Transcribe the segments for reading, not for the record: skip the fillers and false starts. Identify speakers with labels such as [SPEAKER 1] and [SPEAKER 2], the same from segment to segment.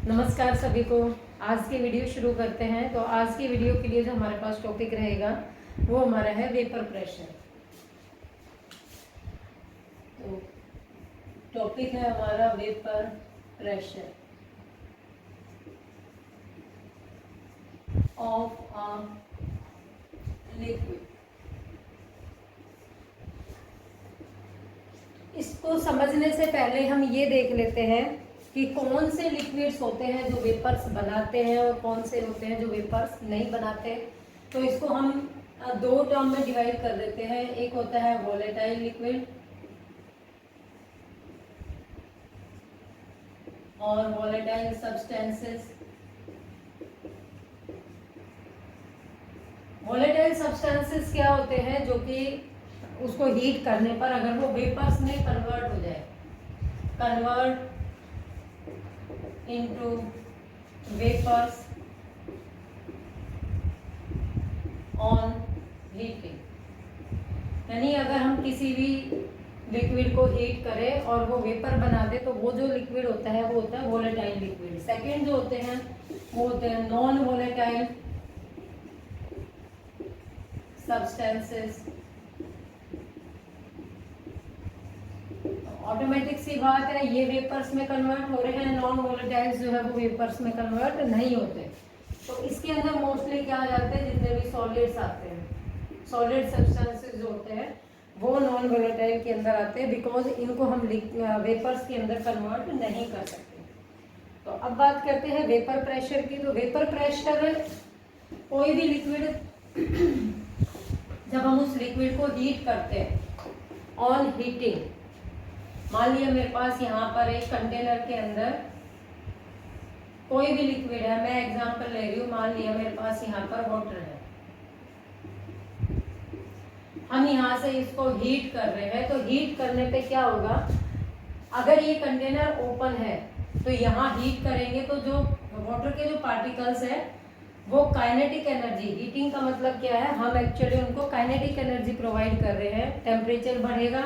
[SPEAKER 1] नमस्कार सभी को। आज की वीडियो शुरू करते हैं। तो आज की वीडियो के लिए जो हमारे पास टॉपिक रहेगा वो हमारा है वेपर प्रेशर। तो टॉपिक है हमारा vapour pressure of a liquid. इसको समझने से पहले हम ये देख लेते हैं कि कौन से लिक्विड्स होते हैं जो वेपर्स बनाते हैं और कौन से होते हैं जो वेपर्स नहीं बनाते। तो इसको हम दो टर्म में डिवाइड कर देते हैं। एक होता है वोलेटाइल लिक्विड और वोलेटाइल सब्सटेंसेस। वोलेटाइल सब्सटेंसेस क्या होते हैं? जो कि उसको हीट करने पर अगर वो वेपर्स में कन्वर्ट हो जाए, convert into vapors on heating। यानी अगर हम किसी भी लिक्विड को हीट करें और वो वेपर बना दे तो वो जो लिक्विड होता है वो होता है वोलेटाइल लिक्विड। सेकेंड जो होते हैं वो होते हैं नॉन वोलेटाइल सब्सटेंसेस। ऑटोमेटिक सी बात है, ये वेपर्स में कन्वर्ट हो रहे हैं, नॉन वोलेटाइल्स जो है वो वेपर्स में कन्वर्ट नहीं होते। तो इसके अंदर मोस्टली क्या आ जाते हैं, जितने भी सॉलिड्स आते हैं, सॉलिड सब्सटेंसेस जो होते हैं वो नॉन वोलेटाइल के अंदर आते हैं, बिकॉज इनको हम वेपर्स के अंदर कन्वर्ट नहीं कर सकते। तो अब बात करते हैं वेपर प्रेशर की। तो वेपर प्रेशर कोई भी लिक्विड जब हम उस लिक्विड को हीट करते हैं ऑन हीटिंग, मान लिया मेरे पास यहाँ पर एक कंटेनर के अंदर कोई भी लिक्विड है, मैं एग्जांपल ले रही हूँ, मान लिया मेरे पास यहाँ पर वाटर है, हम यहाँ से इसको हीट कर रहे हैं। तो हीट करने पे क्या होगा, अगर ये कंटेनर ओपन है तो यहाँ हीट करेंगे तो जो वाटर के जो पार्टिकल्स है वो काइनेटिक एनर्जी, हीटिंग का मतलब क्या है, हम एक्चुअली उनको काइनेटिक एनर्जी प्रोवाइड कर रहे हैं। टेम्परेचर बढ़ेगा,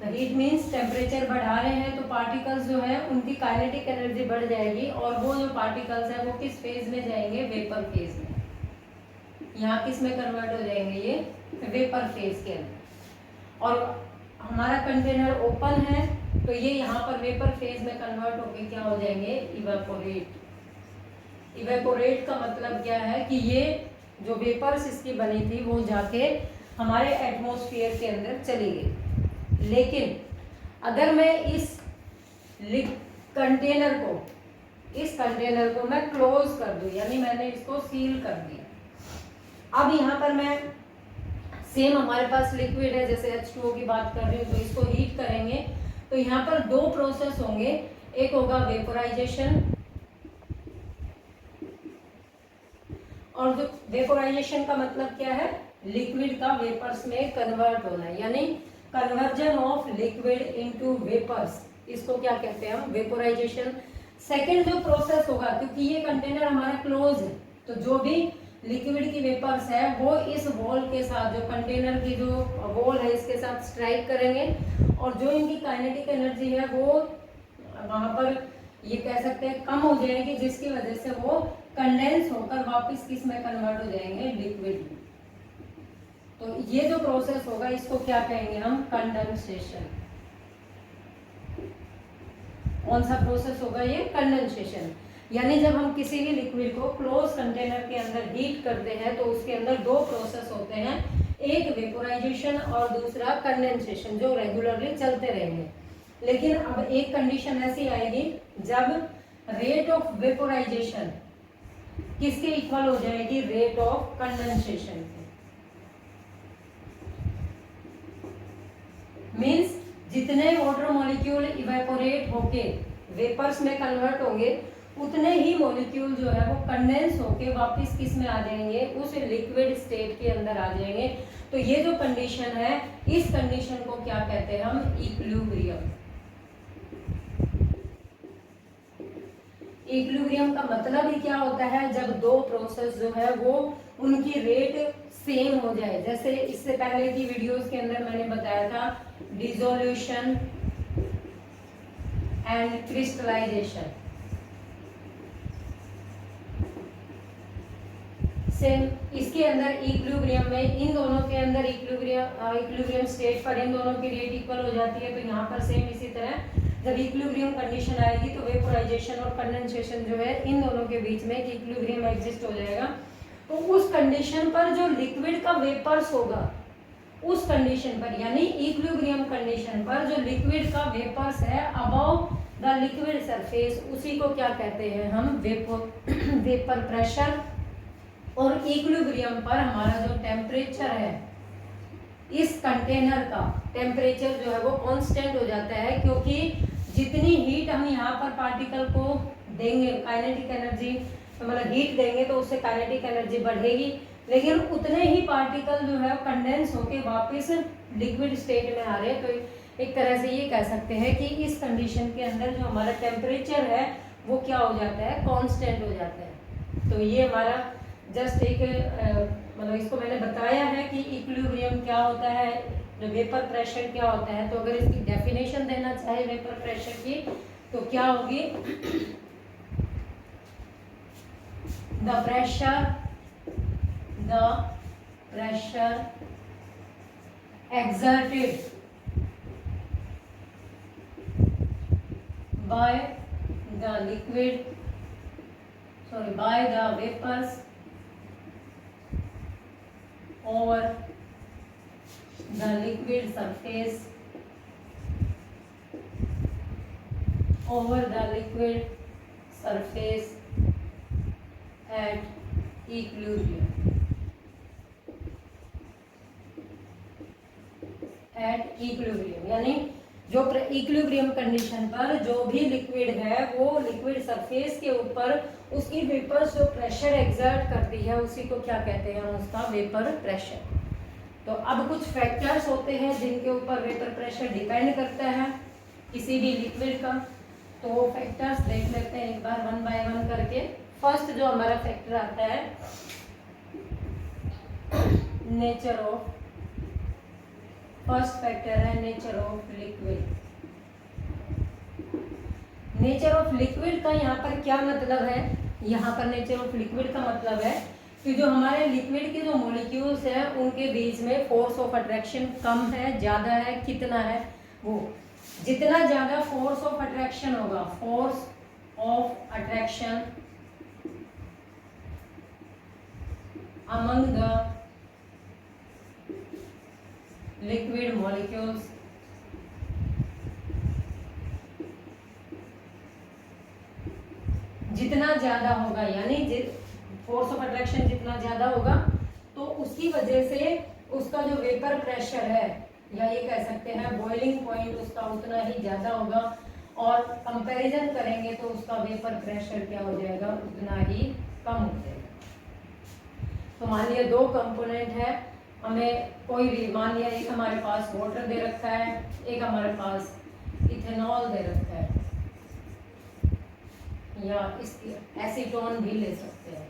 [SPEAKER 1] हीट मीन्स टेम्परेचर बढ़ा रहे हैं, तो पार्टिकल्स जो है उनकी काइनेटिक एनर्जी बढ़ जाएगी और वो जो पार्टिकल्स है वो किस फेज में जाएंगे, वेपर फेज में। यहाँ किस में कन्वर्ट हो जाएंगे, ये वेपर फेज के अंदर। और हमारा कंटेनर ओपन है तो ये यहाँ पर वेपर फेज में कन्वर्ट होके क्या हो जाएंगे, इवेपोरेट। इवेपोरेट का मतलब क्या है कि ये जो वेपर्स इसकी बनी थी वो जाके हमारे एटमॉस्फेयर के अंदर चली गई। लेकिन अगर मैं इस कंटेनर को मैं क्लोज कर दूं, यानी मैंने इसको सील कर दिया। अब यहाँ पर मैं सेम हमारे पास लिक्विड है, जैसे H2O की बात कर रही हूँ, तो इसको हीट करेंगे तो यहाँ पर दो प्रोसेस होंगे। एक होगा वेपोराइजेशन, और जो वेपोराइजेशन का मतलब क्या है, लिक्विड का वेपर्स में कन्वर्ट होना, यानी conversion of liquid into vapours, इसको क्या कहते हैं हम, वेपोराइजेशन। सेकेंड जो प्रोसेस होगा, क्योंकि ये कंटेनर हमारा क्लोज है तो जो भी लिक्विड की वेपर्स है वो इस वॉल के साथ, जो कंटेनर की जो वॉल है इसके साथ स्ट्राइक करेंगे और जो इनकी काइनेटिक एनर्जी है वो वहां पर ये कह सकते हैं कम हो जाएगी, जिसकी वजह से वो कंडेंस होकर वापस किस में कन्वर्ट हो जाएंगे, लिक्विड में। तो ये जो प्रोसेस होगा इसको क्या कहेंगे हम, कंडेंसेशन। कौन सा प्रोसेस होगा ये, कंडेंसेशन। यानी जब हम किसी भी लिक्विड को क्लोज कंटेनर के अंदर हीट करते हैं तो उसके अंदर दो प्रोसेस होते हैं, एक वेपोराइजेशन और दूसरा कंडेंसेशन, जो रेगुलरली चलते रहेंगे। लेकिन अब एक कंडीशन ऐसी आएगी जब रेट ऑफ वेपोराइजेशन किसके इक्वल हो जाएगी, रेट ऑफ कंडेंसेशन के। मींस जितने वाटर मॉलिक्यूल इवेपोरेट होके वेपर्स में कन्वर्ट होंगे उतने ही मॉलिक्यूल जो है वो कंडेंस होके वापस किस में आ जाएंगे, उस लिक्विड स्टेट के अंदर आ जाएंगे। तो ये जो कंडीशन है, इस कंडीशन को क्या कहते हैं हम, इक्विलिब्रियम। इक्विलिब्रियम का मतलब ही क्या होता है, जब दो प्रोसेस जो है वो उनकी रेट सेम हो जाए। जैसे इससे पहले की वीडियोस के अंदर मैंने बताया था डिसोल्यूशन एंड क्रिस्टलाइजेशन। सेम इसके अंदर इक्विलिब्रियम में इन दोनों के अंदर इक्विलिब्रियम स्टेट पर इन दोनों की रेट इक्वल हो जाती है। तो यहाँ पर सेम इसी तरह जब इक्विलिब्रियम कंडीशन आएगी तो वेपोराइजेशन और कंडेंसेशन जो है इन दोनों के बीच में एक इक्विलिब्रियम एग्जिस्ट हो जाएगा। तो उस कंडीशन पर जो लिक्विड का वेपर्स होगा, उस कंडीशन पर यानी इक्विलिब्रियम कंडीशन पर जो लिक्विड का वेपर्स है अबव द लिक्विड सरफेस, उसी को क्या कहते हैं हम, वेपर प्रेशर। और इक्विलिब्रियम पर हमारा जो टेम्परेचर है, इस कंटेनर का टेम्परेचर जो है वो कांस्टेंट हो जाता है, क्योंकि जितनी हीट हम यहाँ पर पार्टिकल को देंगे, काइनेटिक एनर्जी मतलब हीट देंगे तो उससे काइनेटिक एनर्जी बढ़ेगी, लेकिन उतने ही पार्टिकल जो है कंडेंस होके वापस लिक्विड स्टेट में आ रहे हैं। तो एक तरह से ये कह सकते हैं कि इस कंडीशन के अंदर जो हमारा टेम्परेचर है वो क्या हो जाता है, कांस्टेंट हो जाता है। तो ये हमारा जस्ट एक मतलब इसको मैंने बताया है कि इक्विलिब्रियम क्या होता है, वेपर प्रेशर क्या होता है। तो अगर इसकी डेफिनेशन देना चाहे वेपर प्रेशर की तो क्या होगी, the pressure exerted by the vapors over the liquid surface at equilibrium यानी जो इक्विलिब्रियम कंडीशन पर जो भी लिक्विड है वो लिक्विड सरफेस के ऊपर उसकी वेपर्स जो प्रेशर एग्जर्ट करती है उसी को क्या कहते हैं, उसका वेपर प्रेशर। तो अब कुछ फैक्टर्स होते हैं जिनके ऊपर वेपर प्रेशर डिपेंड करता है किसी भी लिक्विड का। तो वो फैक्टर्स देख लेते हैं एक बार वन बाय वन करके। फर्स्ट जो हमारा फैक्टर आता है फर्स्ट फैक्टर है nature of liquid. Nature of liquid का यहाँ पर क्या मतलब है, यहाँ पर नेचर ऑफ लिक्विड का मतलब है कि जो हमारे लिक्विड के जो मॉलिक्यूल्स हैं उनके बीच में फोर्स ऑफ अट्रैक्शन कम है, ज़्यादा है, कितना है, वो जितना ज़्यादा फोर्स ऑफ अट्रैक्शन होगा, force of attraction among the liquid molecules जितना ज्यादा होगा, यानी फोर्स ऑफ अट्रैक्शन जितना ज्यादा होगा तो उसकी वजह से उसका जो वेपर प्रेशर है या ये कह सकते हैं बॉइलिंग पॉइंट उसका उतना ही ज्यादा होगा, और कंपैरिजन करेंगे तो उसका वेपर प्रेशर क्या हो जाएगा, उतना ही कम हो जाएगा। तो मान लिया दो कंपोनेंट है, हमें कोई भी मान लिया एक हमारे पास वाटर दे रखा है, एक हमारे पास इथेनॉल दे रखा है, या इसकी एसीटोन भी ले सकते हैं।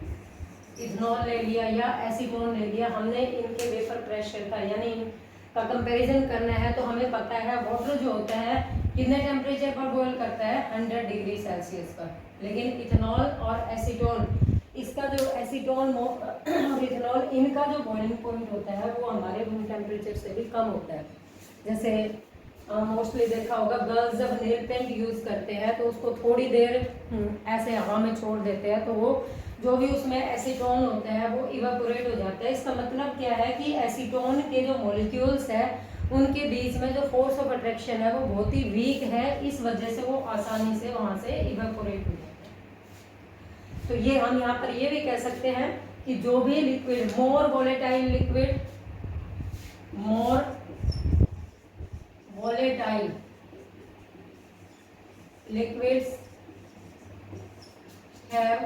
[SPEAKER 1] इथेनॉल ले लिया या एसीटोन ले लिया, हमने इनके वेपर प्रेशर का यानी इनका कंपैरिजन करना है। तो हमें पता है वाटर जो होता है कितने टेम्परेचर पर बॉयल करता है, 100 डिग्री सेल्सियस पर, लेकिन इथेनॉल और एसीटोन इसका जो एसीटोन और इथेनॉल इनका जो बॉइलिंग पॉइंट होता है वो हमारे रूम टेम्परेचर से भी कम होता है। जैसे मोस्टली देखा होगा गर्ल्स जब नेल पेंट यूज़ करते हैं तो उसको थोड़ी देर ऐसे हवा में छोड़ देते हैं तो वो जो भी उसमें एसीटोन होता है वो इवापोरेट हो जाता है। इसका मतलब क्या है कि एसीटोन के जो मॉलिक्यूल्स है उनके बीच में जो फोर्स ऑफ अट्रैक्शन है वो बहुत ही वीक है, इस वजह से वो आसानी से वहाँ से इवापोरेट हो जाता है। तो ये हम यहाँ पर ये भी कह सकते हैं कि जो भी liquid more volatile liquids have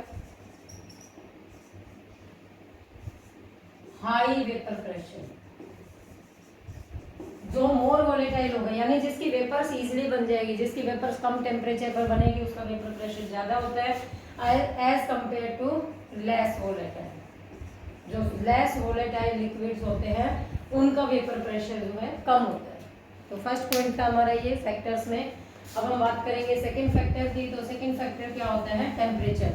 [SPEAKER 1] high vapour pressure. जो मोर वोलेटाइल होगा यानी जिसकी वेपर्स इजीली बन जाएगी, जिसकी वेपर्स कम टेम्परेचर पर बनेगी, उसका वेपर प्रेशर ज्यादा होता है as compare to less volatile. जो लेस वोलेटाइल लिक्विड्स होते हैं उनका वेपर प्रेशर जो है कम होता है। तो फर्स्ट पॉइंट था हमारा ये फैक्टर्स में। अब हम बात करेंगे सेकंड फैक्टर की। तो सेकंड फैक्टर क्या होता है, टेम्परेचर।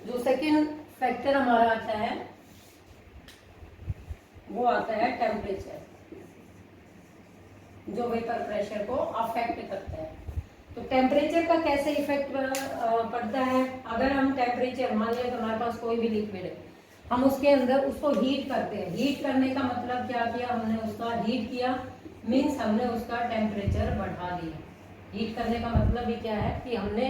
[SPEAKER 1] जो सेकंड सेकंड फैक्टर हमारा आता है, वो आता है टेम्परेचर, जो वेपर प्रेशर को अफेक्ट करता है। तो टेम्परेचर का कैसे इफेक्ट पड़ता है? अगर हम टेम्परेचर, मान लिया कि हमारे पास कोई भी लिक्विड है, हम उसके अंदर उसको हीट करते हैं। हीट करने का मतलब क्या किया हमने? उसका हीट किया मीन्स हमने उसका टेम्परेचर बढ़ा दिया। हीट करने का मतलब ही क्या है कि हमने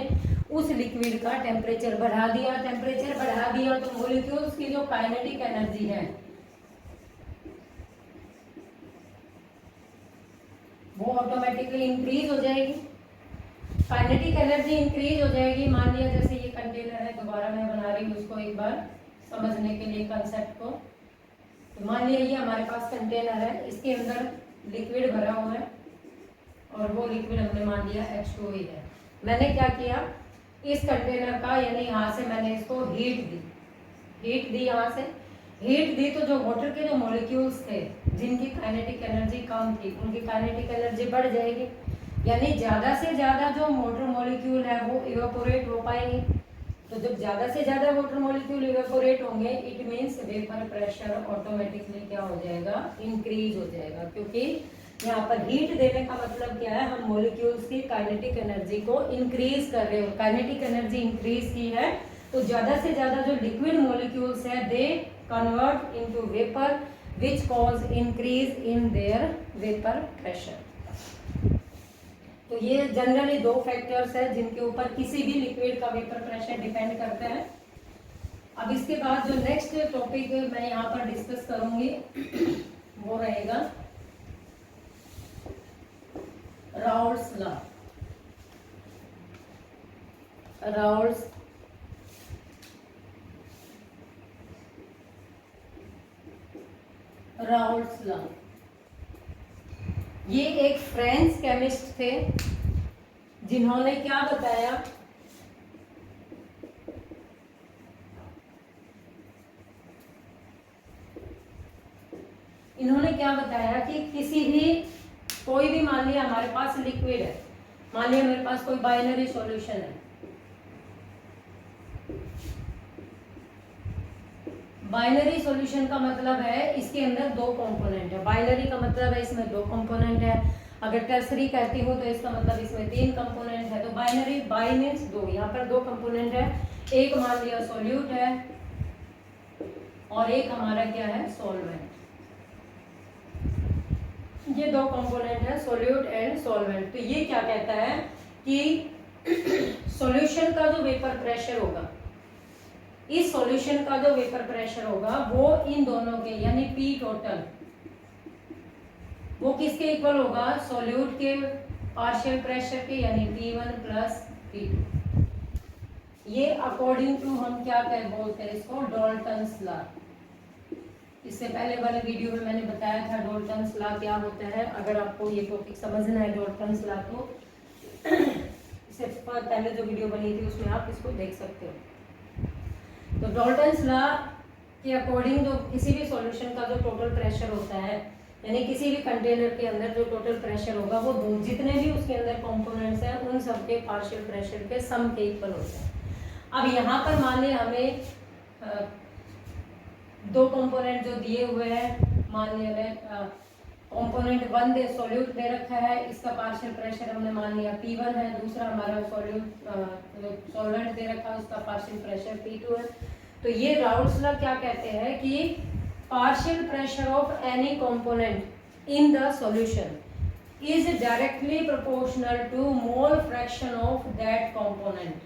[SPEAKER 1] उस लिक्विड का टेम्परेचर बढ़ा दिया। टेम्परेचर बढ़ा दिया तो मॉलिक्यूल्स की जो काइनेटिक एनर्जी है वो ऑटोमेटिकली इंक्रीज हो जाएगी। काइनेटिक एनर्जी इंक्रीज हो जाएगी। मान लिया जैसे ये कंटेनर है, दोबारा मैं बना रही हूँ उसको एक बार समझने के लिए कंसेप्ट को। तो मान लिया ये हमारे पास कंटेनर है, इसके अंदर लिक्विड भरा हुआ है और वो लिक्विड हमने मान लिया H2O है। मैंने क्या किया, इस कंटेनर का यानी यहाँ से मैंने इसको हीट दी यहाँ से हीट दी तो जो वाटर के जो मॉलिक्यूल्स थे जिनकी काइनेटिक एनर्जी कम थी, उनकी काइनेटिक एनर्जी बढ़ जाएगी। यानी ज़्यादा से ज़्यादा जो वाटर मॉलिक्यूल है वो इवेपोरेट हो पाएंगे। तो जब ज़्यादा से ज़्यादा वाटर मॉलिक्यूल इवेपोरेट होंगे, it means vapour pressure automatically क्या हो जाएगा? इंक्रीज हो जाएगा। क्योंकि यहाँ पर हीट देने का मतलब क्या है? हम मॉलिक्यूल्स की काइनेटिक एनर्जी को इंक्रीज कर रहे हो। काइनेटिक एनर्जी इंक्रीज की है तो ज़्यादा से ज़्यादा जो लिक्विड मॉलिक्यूल्स है they convert into vapour which cause increase in their vapour pressure. तो ये जनरली दो फैक्टर्स है जिनके ऊपर किसी भी लिक्विड का वेपर प्रेशर डिपेंड करता है। अब इसके बाद जो नेक्स्ट टॉपिक मैं यहाँ पर डिस्कस करूंगी वो रहेगा राउल्ट्स लॉ। राउल्ट्स लॉ ये एक फ्रेंच केमिस्ट थे जिन्होंने क्या बताया, इन्होंने क्या बताया कि किसी भी कोई भी मान लिया हमारे पास लिक्विड है, मान लिया मेरे पास कोई बाइनरी सॉल्यूशन है। बाइनरी सॉल्यूशन का मतलब है इसके अंदर दो कंपोनेंट है। बाइनरी का मतलब है इसमें दो कंपोनेंट है। अगर टर्सरी कहती हूँ तो इसका मतलब इसमें तीन कंपोनेंट है। तो बाइनरी, बाई मीन्स दो, यहाँ पर दो कंपोनेंट है। एक मान लिया सॉल्यूट है और एक हमारा क्या है? सॉल्वेंट। ये दो कंपोनेंट है, सॉल्यूट एंड सॉल्वेंट। तो ये क्या कहता है कि सॉल्यूशन का जो वेपर प्रेशर होगा, इस सॉल्यूशन का जो वेपर प्रेशर होगा वो इन दोनों के यानी P टोटल वो किसके इक्वल होगा? सॉल्यूट के पार्शियल प्रेशर के यानी P1 प्लस P2। ये अकॉर्डिंग टू हम क्या बोलते हैं इसको? Dalton's law. इससे पहले वाले वीडियो में मैंने बताया था डाल्टन्स लॉ क्या होता है। अगर आपको ये टॉपिक समझना है डाल्टन्स लॉ तो इससे पहले जो वीडियो बनी थी उसमें आप इसको देख सकते हो। तो डाल्टन्स लॉ के अकॉर्डिंग जो किसी भी सॉल्यूशन का जो टोटल प्रेशर होता है यानी किसी भी कंटेनर के अंदर जो टोटल प्रेशर होगा वो जितने भी उसके अंदर कंपोनेंट्स हैं उन सब के पार्शियल प्रेशर के सम के इक्वल होता है। अब यहाँ पर मान लिया हमें दो कंपोनेंट जो दिए हुए हैं, मान लिया हमें कंपोनेंट 1 दे सॉल्यूट दे रखा है, इसका पार्शियल प्रेशर हमने मान लिया P1 है। दूसरा हमारा सॉल्वेंट दे रखा है, उसका पार्शियल प्रेशर P2 है। तो ये राउल्ट्स लॉ क्या कहते हैं कि partial pressure of any component in the solution is directly proportional to mole fraction of that component.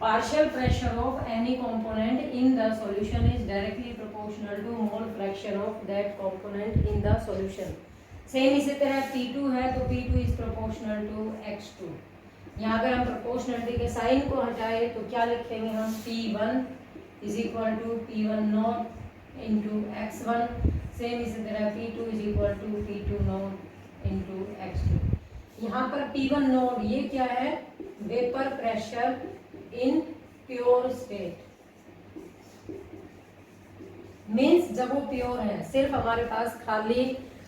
[SPEAKER 1] Partial pressure of any component in the solution is directly proportional to mole fraction of that component in the solution. Same इसी तरह P2 है तो P2 is proportional to X2। यहाँ अगर हम proportionality के sign को हटाए तो क्या लिखेंगे हम? P1 is equal to P1 not into X1। Same इसी तरह P2 is equal to P2 not into X2। यहाँ पर P1 नॉट ये क्या है? Vapour pressure in pure state means जब वो प्योर है, सिर्फ हमारे पास खाली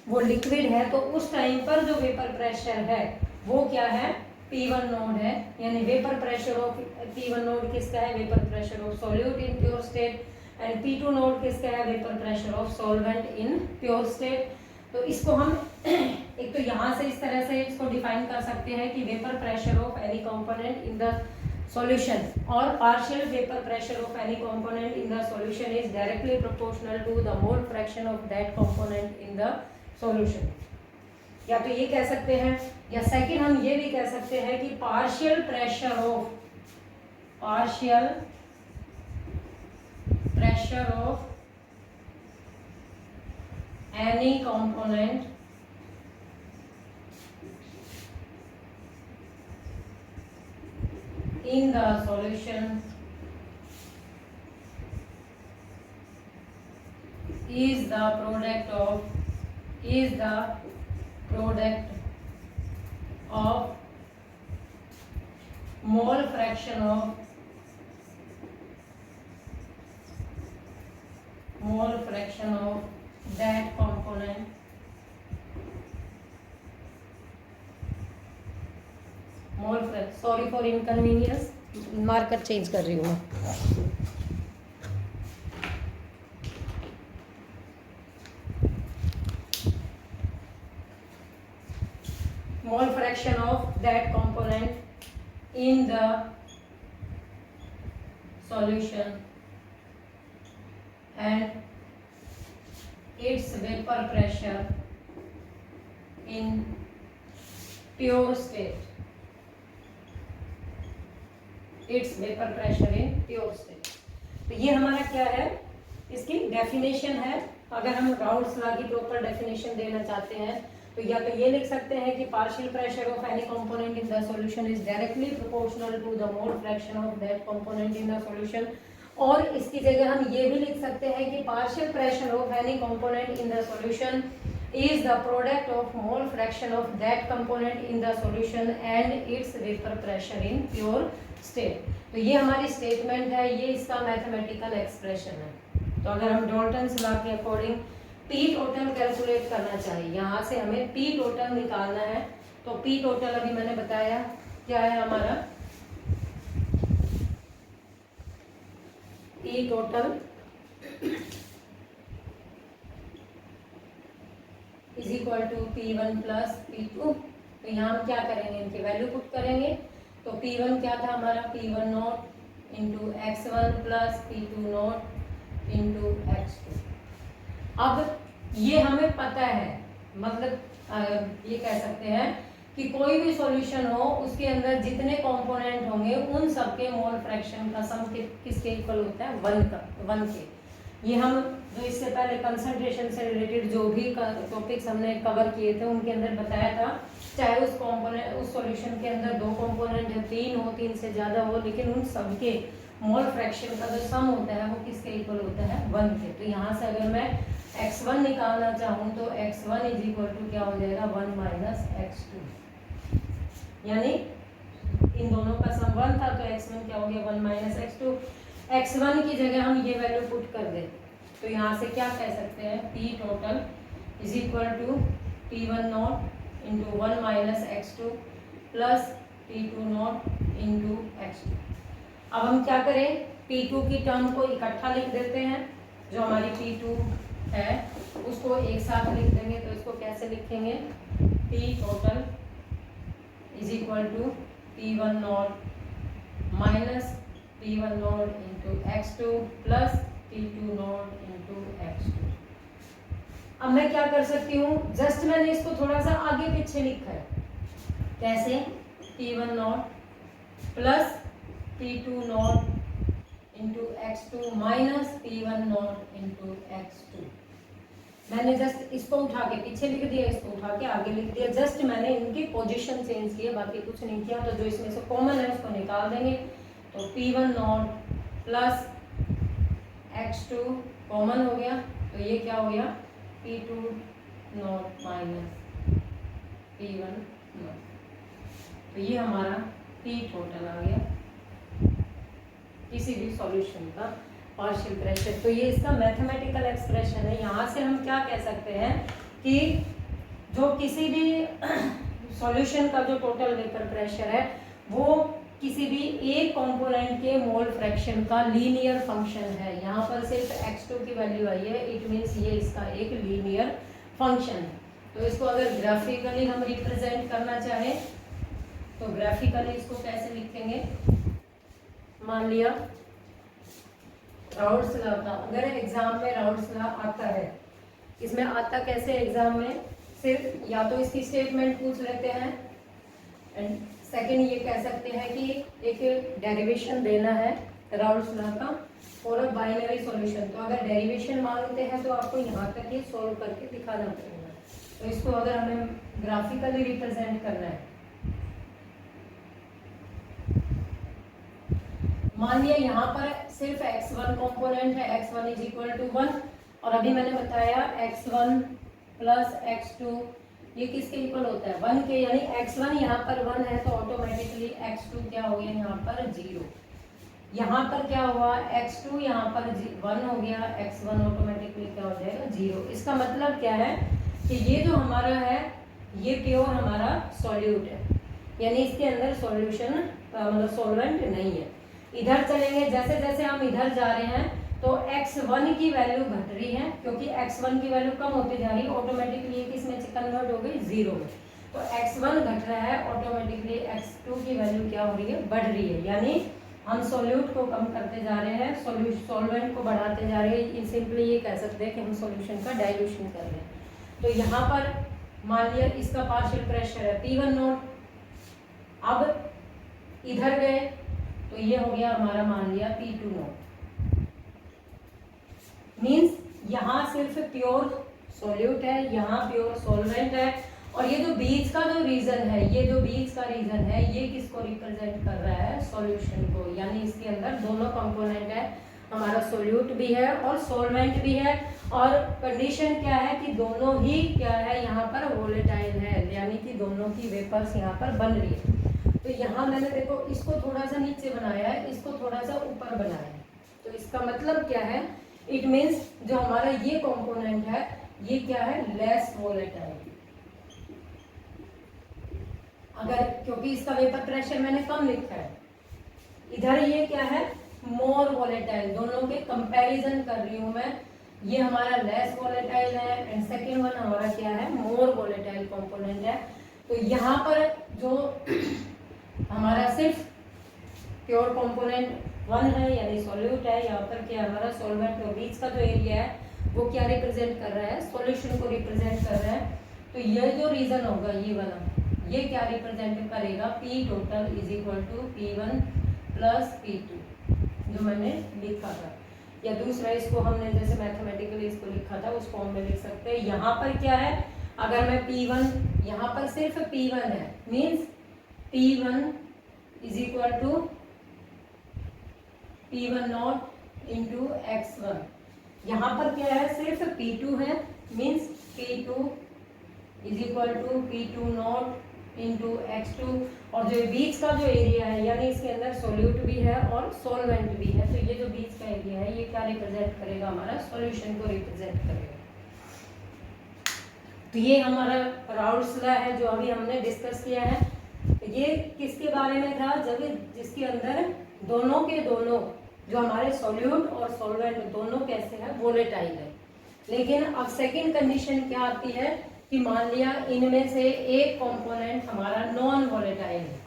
[SPEAKER 1] वो लिक्विड है तो उस टाइम पर जो वेपर प्रेशर है वो क्या है? P1 नोड है, यानी vapour pressure of P1 node किसका है, vapour pressure of solute in pure state, and P2 node किसका है, vapour pressure of solvent in pure state. तो इसको हम एक तो यहाँ से इस तरह से इसको डिफाइन कर सकते हैं कि vapour pressure of any component in the solution or partial vapor pressure of any component in the solution is directly proportional to the mole fraction of that component in the solution। या तो ये कह सकते हैं, या second हम ये भी कह सकते हैं कि partial pressure of any component in the solution is the product of mole fraction of that component mole fraction, sorry for inconvenience, marker change कर रही हूँ मैं। मोल fraction of that component in the solution and it's vapour pressure in pure state, it's vapour pressure in pure state. तो ये हमारा क्या है, इसकी डेफिनेशन है। अगर हम राउल्स लॉ की प्रॉपर डेफिनेशन देना चाहते हैं तो या तो ये लिख सकते हैं कि partial pressure of any component in the solution is directly proportional to the mole fraction of that component in the solution, और इसकी जगह हम ये भी लिख सकते हैं कि partial pressure of any component in the solution is the product of mole fraction of that component in the solution and its vapor pressure in pure state। तो ये हमारी स्टेटमेंट है, ये इसका मैथमेटिकल एक्सप्रेशन है। तो अगर हम डॉल्टन्स लॉ के अकॉर्डिंग पी टोटल कैलकुलेट करना चाहिए, यहाँ से हमें पी टोटल निकालना है। तो पी टोटल अभी मैंने बताया क्या है हमारा, P total is equal to P1 plus P2। तो यहाँ हम क्या करेंगे, इनकी वैल्यू पुट करेंगे। तो P1 क्या था हमारा, P1 not into x1 plus P2 not into x2। अब ये हमें पता है, मतलब ये कह सकते हैं कि कोई भी सॉल्यूशन हो उसके अंदर जितने कंपोनेंट होंगे उन सबके मोल फ्रैक्शन का सम किसके इक्वल होता है, 1 के। ये हम जो इससे पहले कंसंट्रेशन से रिलेटेड जो भी टॉपिक्स हमने कवर किए थे उनके अंदर बताया था, चाहे उस सॉल्यूशन के अंदर 2 कंपोनेंट है, 3 हो, 3 से ज़्यादा हो, लेकिन उन सबके मोल फ्रैक्शन का जो सम होता है वो किसके इक्वल होता है, 1 के। तो यहाँ से अगर मैं x1 निकालना चाहूँ तो x1 इज इक्वल टू क्या हो जाएगा, 1 माइनस x2, यानी इन दोनों का सम 1 था तो x1 क्या हो गया, 1 माइनस x2। x1 की जगह हम ये वैल्यू पुट कर दें तो यहाँ से क्या कह सकते हैं, p total is equal to P1 not into 1 minus x2 plus P2 not into x2। अब हम क्या करें, P2 की टर्म को इकट्ठा लिख देते हैं, जो हमारी P2 है उसको एक साथ लिख देंगे। तो इसको कैसे लिखेंगे, p total is equal to P1 not minus P1 not into x2 plus P2 not into x2। अब मैं क्या कर सकती हूँ, जस्ट मैंने इसको थोड़ा सा आगे पीछे लिखा है, कैसे, P1 not plus P2 not into x2 minus P1 not into x2। मैंने जस्ट इसको उठा के पीछे लिख दिया, इसको उठा के आगे लिख दिया, जस्ट मैंने इनकी पोजीशन चेंज की, बाकी कुछ नहीं किया। तो जो इसमें से कॉमन है उसको निकाल देंगे। तो P1 not plus x2 common हो गया, तो ये क्या हो गया, P2 not minus P1 not. तो ये हमारा P टोटल आ गया किसी भी सॉल्यूशन का पार्शियल प्रेशर। तो ये इसका मैथमेटिकल एक्सप्रेशन है। यहाँ से हम क्या कह सकते हैं कि जो किसी भी सॉल्यूशन का जो टोटल वेपर प्रेशर है वो किसी भी एक कंपोनेंट के मोल फ्रैक्शन का लीनियर फंक्शन है। यहाँ पर सिर्फ x2 की वैल्यू आई है, इट मीन्स ये इसका एक लीनियर फंक्शन है। तो इसको अगर ग्राफिकली हम रिप्रेजेंट करना चाहें तो ग्राफिकली इसको कैसे लिखेंगे, मान लिया राउल्ट्स लॉ का, अगर एग्जाम में राउल्ट्स लॉ आता है, इसमें आता कैसे एग्जाम में, सिर्फ या तो इसकी स्टेटमेंट पूछ लेते हैं एंड सेकंड ये कह सकते हैं कि एक डेरिवेशन देना है राउल्ट्स लॉ का और अ बाइनरी सॉल्यूशन। तो अगर डेरिवेशन मांगते हैं तो आपको यहाँ तक ये सॉल्व करके दिखाना पड़ेगा। तो इसको अगर हमें ग्राफिकली रिप्रेजेंट करना है, मान लिया यहाँ पर सिर्फ x1 कंपोनेंट है, x1 इज इक्वल टू 1 और अभी मैंने बताया x1 प्लस x2 ये किसके इक्वल होता है 1 के, यानी x1 यहाँ पर 1 है तो ऑटोमेटिकली x2 क्या हो गया यहाँ पर 0। यहाँ पर क्या हुआ x2 यहाँ पर 1 हो गया, x1 ऑटोमेटिकली क्या हो जाएगा 0। इसका मतलब क्या है कि ये जो हमारा है ये प्योर हमारा सॉल्यूट है, यानी इसके अंदर सॉल्यूशन मतलब सॉल्वेंट नहीं है। इधर चलेंगे, जैसे जैसे हम इधर जा रहे हैं तो x1 की वैल्यू घट रही है क्योंकि x1 की वैल्यू कम होती जा रही है, ऑटोमेटिकली ये किसमें कन्वर्ट हो गई 0 में। तो x1 घट रहा है, ऑटोमेटिकली x2 की वैल्यू क्या हो रही है बढ़ रही है, यानी हम सॉल्यूट को कम करते जा रहे हैं, सॉल्वेंट को बढ़ाते जा रहे हैं। सिंपली ये कह सकते हैं कि हम सॉल्यूशन का डाइल्यूशन कर रहे हैं। तो यहाँ पर मान लिया इसका पार्शियल प्रेशर है P1 नोट, अब इधर गए तो ये हो गया हमारा मान लिया P2 नोट, मीन्स यहाँ सिर्फ प्योर सॉल्यूट है, यहाँ प्योर सॉल्वेंट है। और ये जो बीच का जो रीजन है, ये जो बीच का रीजन है ये किसको रिप्रेजेंट कर रहा है सॉल्यूशन को, यानी इसके अंदर दोनों कंपोनेंट है, हमारा सॉल्यूट भी है और सॉल्वेंट भी है। और कंडीशन क्या है कि दोनों ही क्या है यहाँ पर वोलेटाइल है, यानी कि दोनों की वेपर्स यहाँ पर बन रही है। तो यहाँ मैंने देखो इसको थोड़ा सा नीचे बनाया है, इसको थोड़ा सा ऊपर बनाया है। तो इसका मतलब क्या है, इट मीन्स जो हमारा ये कंपोनेंट है ये क्या है लेस वोलेटाइल, अगर क्योंकि इसका वेपर प्रेशर मैंने कम लिखा है, इधर ये क्या है मोर वोलेटाइल, दोनों के कंपैरिजन कर रही हूं मैं, ये हमारा लेस वोलेटाइल है एंड सेकेंड वन हमारा क्या है मोर वोलेटाइल कंपोनेंट है। तो यहाँ पर जो हमारा सिर्फ प्योर कंपोनेंट 1 है यानी सॉल्यूट है, यहाँ पर क्या हमारा सॉल्वेंट और बीच का जो एरिया है वो क्या रिप्रेजेंट कर रहा है सॉल्यूशन को रिप्रेजेंट कर रहा है। तो ये जो रीजन होगा ये वाला, ये क्या रिप्रेजेंट करेगा P total is equal to P1 plus P2 जो मैंने लिखा था, या दूसरा इसको हमने जैसे मैथमेटिकली इसको लिखा था उस फॉर्म में लिख सकते हैं। यहाँ पर क्या है, अगर मैं P1 यहाँ पर सिर्फ P1 है, means P1 is equal to P1 not into x1, यहाँ पर क्या है सिर्फ P2 है, means P2 is equal to P2 not into x2, और जो बीच का जो एरिया है यानी इसके अंदर सॉल्यूट भी है और सॉल्वेंट भी है, तो ये जो बीच का एरिया है ये क्या रिप्रेजेंट करेगा हमारा सॉल्यूशन को रिप्रेजेंट करेगा। तो ये हमारा राउल्ट्स लॉ है जो अभी हमने डिस्कस किया है। ये किसके बारे में था, जब जिसके अंदर दोनों के दोनों जो हमारे सॉल्यूट और सॉल्वेंट दोनों कैसे हैं वोलेटाइल है। लेकिन अब सेकंड कंडीशन क्या आती है कि मान लिया इनमें से एक कंपोनेंट हमारा नॉन वोलेटाइल है,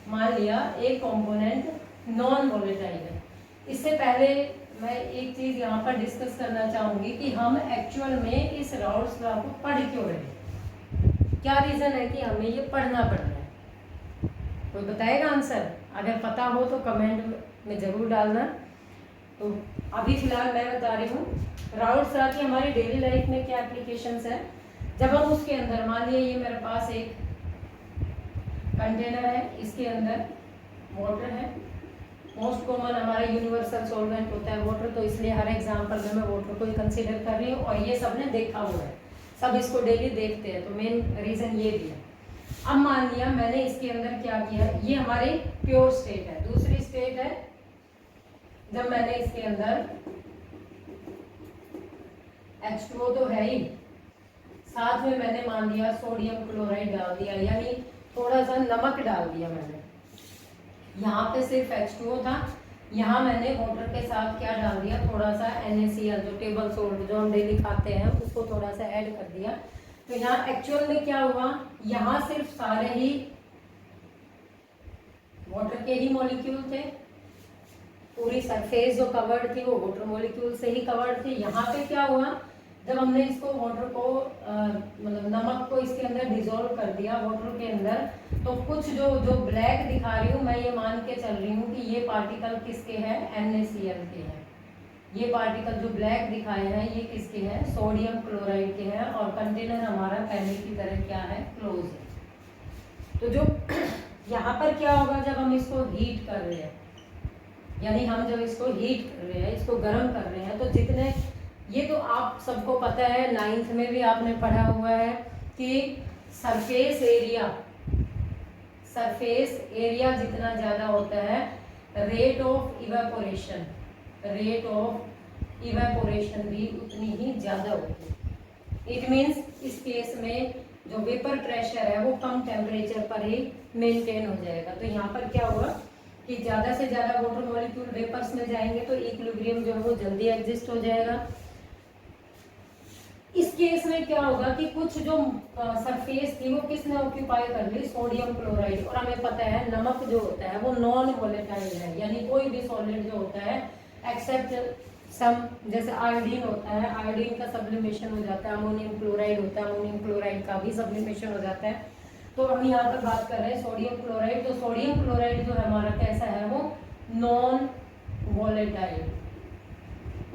[SPEAKER 1] मान लिया एक कंपोनेंट नॉन वोलेटाइल है। इससे पहले मैं एक चीज यहाँ पर डिस्कस करना चाहूंगी कि हम एक्चुअल में इस राउल्ट्स लॉ को पढ़ क्यों रहे हैं, क्या रीजन है कि हमें ये पढ़ना पड़ रहा है, कोई बताएगा आंसर, अगर पता हो तो कमेंट में जरूर डालना। तो अभी फिलहाल मैं बता रही हूँ राउल्ट्स लॉ की हमारी डेली लाइफ में क्या एप्लीकेशंस है। जब हम उसके अंदर मान लिया ये मेरे पास एक कंटेनर है, इसके अंदर वाटर है, मोस्ट कॉमन हमारा यूनिवर्सल सॉल्वेंट होता है वाटर, तो इसलिए हर एग्जाम्पल में मैं वाटर को ही कंसीडर कर रही हूँ और ये सबने देखा हुआ है, सब इसको डेली देखते हैं, तो मेन रीजन ये भी है। अब मान लिया मैंने इसके अंदर क्या किया, ये हमारी प्योर स्टेट है, दूसरी स्टेट है जब मैंने इसके अंदर H2O तो है ही, साथ में मैंने मान लिया सोडियम क्लोराइड डाल दिया, यानी थोड़ा सा नमक डाल दिया मैंने। यहाँ पे सिर्फ H2O था, यहाँ मैंने वाटर के साथ क्या डाल दिया, थोड़ा सा NaCl जो टेबल सोल्ट जो हम डेली खाते हैं उसको थोड़ा सा ऐड कर दिया। तो यहाँ एक्चुअल में क्या हुआ, यहाँ सिर्फ सारे ही वाटर के ही मॉलिक्यूल थे, पूरी सरफेस जो कवर्ड थी वो वाटर मॉलिक्यूल से ही कवर्ड थी। यहाँ पे क्या हुआ, जब हमने इसको वाटर को मतलब नमक को इसके अंदर डिजोल्व कर दिया वाटर के अंदर, तो कुछ जो जो ब्लैक दिखा रही हूँ मैं ये मान के चल रही हूँ कि ये पार्टिकल किसके हैं, NaCl के हैं। ये पार्टिकल जो ब्लैक दिखाए हैं ये किसके हैं, सोडियम क्लोराइड के हैं, और कंटेनर हमारा पहले की तरह क्या है, क्लोज है। तो जो यहाँ पर क्या होगा, जब हम इसको हीट कर रहे हैं, यानी हम जब इसको हीट कर रहे हैं, इसको गर्म कर रहे हैं, तो जितने, ये तो आप सबको पता है, 9th में भी आपने पढ़ा हुआ है कि सरफेस एरिया जितना ज़्यादा होता है, रेट ऑफ इवेपोरेशन भी उतनी ही ज़्यादा होती है। इट मीन्स इस केस में जो वेपर प्रेशर है वो कम टेम्परेचर पर ही मेंटेन हो जाएगा। तो यहाँ पर क्या हुआ कि ज़्यादा से ज़्यादा वाटर मॉलिक्यूल वेपर्स में जाएंगे तो इक्विलिब्रियम जो है वो जल्दी एग्जिस्ट हो जाएगा। इस केस में क्या होगा कि कुछ जो सरफेस थी वो किसने ऑक्यूपाई कर ली, सोडियम क्लोराइड। और हमें पता है नमक जो होता है वो नॉन वोलेटाइल है, यानी कोई भी सॉलिड जो होता है एक्सेप्ट सम, जैसे आयोडीन होता है, आयोडीन का सब्लिमेशन हो जाता है, अमोनियम क्लोराइड होता है, अमोनियम क्लोराइड का भी सब्लिमेशन हो जाता है। तो हम यहाँ पर बात कर रहे हैं सोडियम क्लोराइड। तो सोडियम क्लोराइड जो हमारा कैसा है, वो नॉन वोलेटाइल।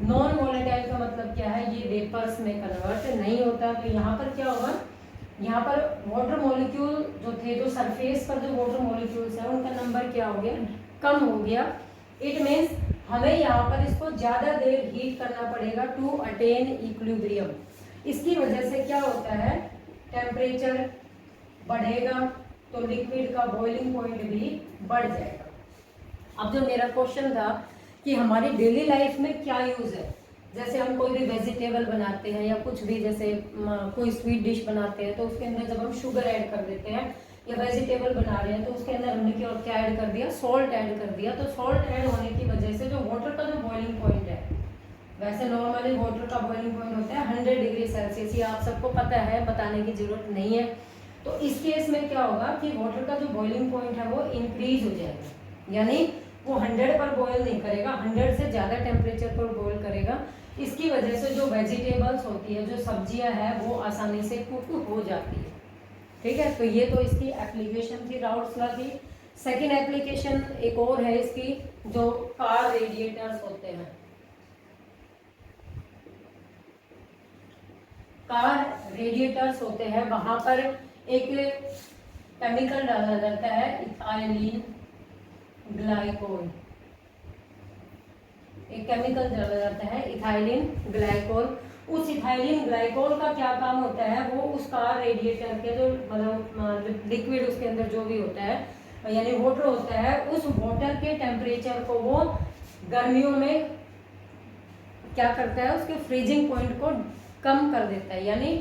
[SPEAKER 1] नॉन वोलेटाइल का मतलब क्या है, ये वेपर्स में कन्वर्ट नहीं होता। तो यहाँ पर क्या होगा, यहाँ पर वाटर मॉलिक्यूल जो थे, जो सरफेस पर जो वाटर मॉलिक्यूल्स हैं उनका नंबर क्या हो गया, कम हो गया। इट मीन्स हमें यहाँ पर इसको ज़्यादा देर हीट करना पड़ेगा टू अटेन इक्विलिब्रियम। इसकी वजह से क्या होता है, टेम्परेचर बढ़ेगा तो लिक्विड का बॉइलिंग पॉइंट भी बढ़ जाएगा। अब जो मेरा क्वेश्चन था कि हमारी डेली लाइफ में क्या यूज़ है, जैसे हम कोई भी वेजिटेबल बनाते हैं या कुछ भी, जैसे कोई स्वीट डिश बनाते हैं तो उसके अंदर जब हम शुगर ऐड कर देते हैं, या वेजिटेबल बना रहे हैं तो उसके अंदर हमने क्या ऐड कर दिया, सॉल्ट ऐड कर दिया। तो सॉल्ट ऐड होने की वजह से जो वाटर का जो बॉइलिंग पॉइंट है, वैसे नॉर्मली वाटर का बॉइलिंग पॉइंट होता है 100 डिग्री सेल्सियस, ये आप सबको पता है, बताने की जरूरत नहीं है। तो इस केस में क्या होगा कि वाटर का जो बॉइलिंग पॉइंट है वो इंक्रीज हो जाएगा, यानी वो 100 पर बॉयल नहीं करेगा, 100 से ज़्यादा टेम्परेचर पर बॉयल करेगा। इसकी वजह से जो वेजिटेबल्स होती है, जो सब्जियां हैं, वो आसानी से कुक हो जाती है। ठीक है, तो ये तो इसकी एप्लीकेशन थी राउट्स लॉ की। सेकेंड एप्लीकेशन एक और है इसकी, जो कार रेडिएटर्स होते हैं। कार रेडिएटर्स होते हैं, वहां पर एक केमिकल डाला जाता है, इथाइलिन ग्लाइकोल। एक केमिकल डाला जाता है इथाइलिन ग्लाइकोल। उस इथाइलिन ग्लाइकोल का क्या काम होता है, वो उस कार रेडिएटर के जो मतलब लिक्विड उसके अंदर जो भी होता है, यानी वाटर होता है, उस वाटर के टेम्परेचर को वो गर्मियों में क्या करता है, उसके फ्रीजिंग पॉइंट को कम कर देता है। यानी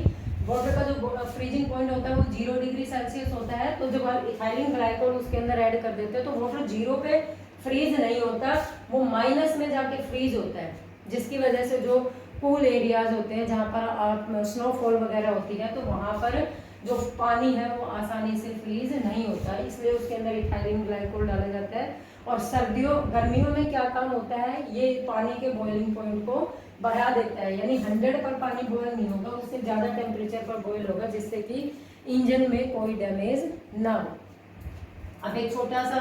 [SPEAKER 1] वाटर का जो फ्रीजिंग पॉइंट होता है वो 0 डिग्री सेल्सियस होता है। तो जब आप इथाइलिन ग्लाइकोल उसके अंदर ऐड कर देते हैं तो वाटर 0 पे फ्रीज नहीं होता, वो माइनस में जाके फ्रीज होता है, जिसकी वजह से जो कूल एरियाज होते हैं, जहाँ पर स्नोफॉल वगैरह होती है, तो वहाँ पर जो पानी है वो आसानी से फ्रीज नहीं होता, इसलिए उसके अंदर इथाइलिन ग्लाइकोल डाला जाता है। और गर्मियों में क्या काम होता है, ये पानी के बॉइलिंग पॉइंट को बढ़ा देता है, यानी 100 पर पानी बॉयल नहीं होगा, उससे ज़्यादा टेम्परेचर पर बॉयल होगा, जिससे कि इंजन में कोई डैमेज ना हो। अब एक छोटा सा,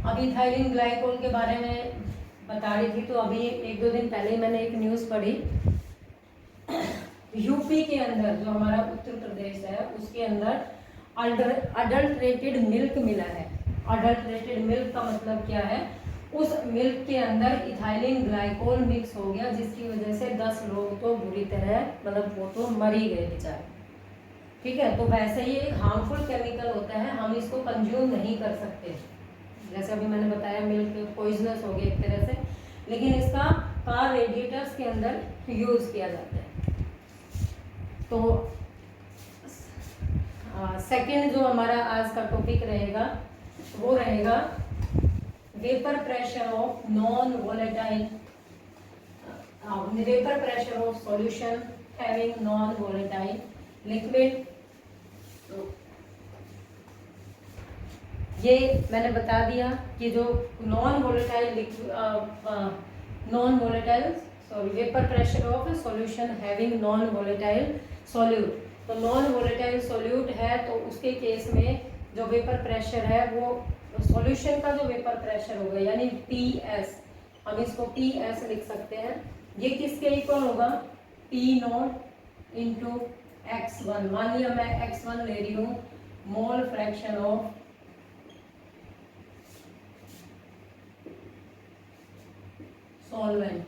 [SPEAKER 1] अभी इथाइलिन ग्लाइकोल के बारे में बता रही थी, तो अभी 1-2 दिन पहले मैंने एक न्यूज़ पढ़ी, यूपी के अंदर, जो हमारा उत्तर प्रदेश है, उसके अंदर अडल्ट्रेटेड मिल्क मिला है। अडल्ट्रेटेड मिल्क का मतलब क्या है, उस मिल्क के अंदर इथाइलिन ग्लाइकोल मिक्स हो गया, जिसकी वजह से 10 लोग तो बुरी तरह, मतलब वो तो मर ही गए बेचारे। ठीक है, तो वैसे ही एक हार्मफुल केमिकल होता है, हम इसको कंज्यूम नहीं कर सकते। जैसे अभी मैंने बताया मिल्क पॉइजनस हो गया एक तरह से, लेकिन इसका कार रेडिएटर्स के अंदर यूज़ किया जाता है। तो सेकंड जो हमारा आज का टॉपिक रहेगा वो रहेगा vapour pressure of non volatile, vapour pressure of solution having non volatile liquid. ये मैंने बता दिया कि जो non volatile vapour pressure of solution having non volatile solute. तो नॉन वोलेटाइल सॉल्यूट है तो उसके केस में जो वेपर प्रेशर है वो सॉल्यूशन का जो वेपर प्रेशर होगा यानी PS, हम इसको PS लिख सकते हैं। ये किसके इक्वल होगा? P0 into x1। मान लिया मैं x1 ले रही हूँ मोल fraction of solvent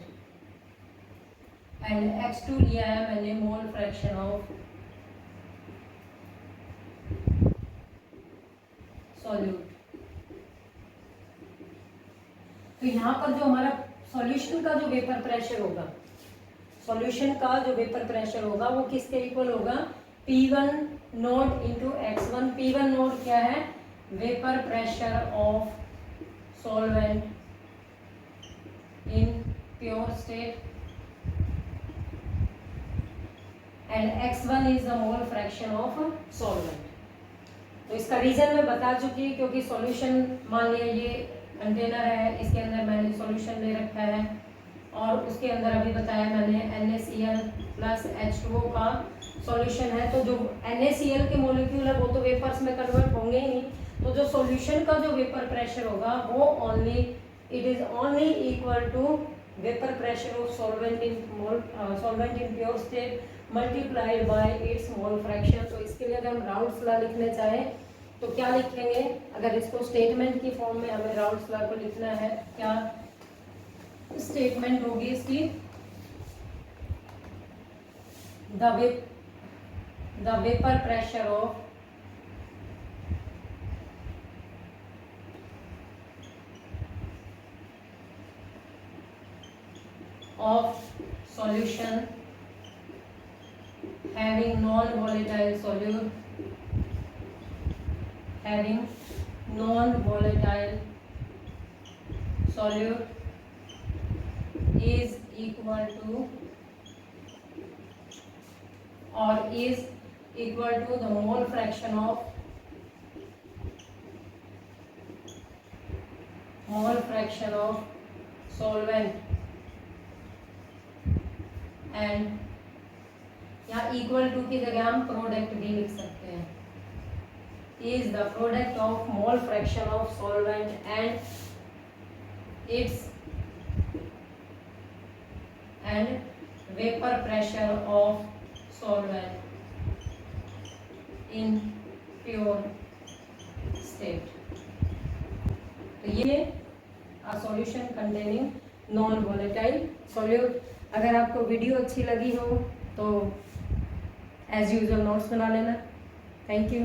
[SPEAKER 1] and x2 लिया है मैंने मोल फ्रैक्शन ऑफ सॉल्यूट। तो यहाँ पर जो हमारा सॉल्यूशन का जो वेपर प्रेशर होगा, सॉल्यूशन का जो वेपर प्रेशर होगा वो किसके इक्वल होगा? P1 note into x1। P1 note क्या है? Vapour pressure of solvent in pure state and x1 is the mole fraction of solvent. तो इसका रीजन मैं बता चुकी क्योंकि सॉल्यूशन, मान लिया ये कंटेनर है, इसके अंदर मैंने सॉल्यूशन ले रखा है और उसके अंदर अभी बताया मैंने NaCl प्लस H2O का सॉल्यूशन है। तो जो NaCl के मॉलिक्यूल है वो तो वेपर्स में कन्वर्ट होंगे ही नहीं, तो जो सॉल्यूशन का जो वेपर प्रेशर होगा वो it is only equal to vapour pressure of solvent in pure state multiplied by its mole fraction. तो इसके लिए अगर हम राउल्ट्स लॉ लिखने चाहें तो क्या लिखेंगे? अगर इसको स्टेटमेंट की फॉर्म में हमें राउल्ट्स लॉ को लिखना है, क्या स्टेटमेंट होगी इसकी? The vapour pressure of solution having non-volatile solute is equal to the mole fraction of solvent and यहाँ इक्वल टू की जगह हम प्रोडक्ट भी लिख सकते हैं, is the product of mole fraction of solvent and vapour pressure of solvent in pure state. तो ये solution containing non volatile solute. अगर आपको वीडियो अच्छी लगी हो तो एज यूजुअल नोट्स बना लेना। Thank you.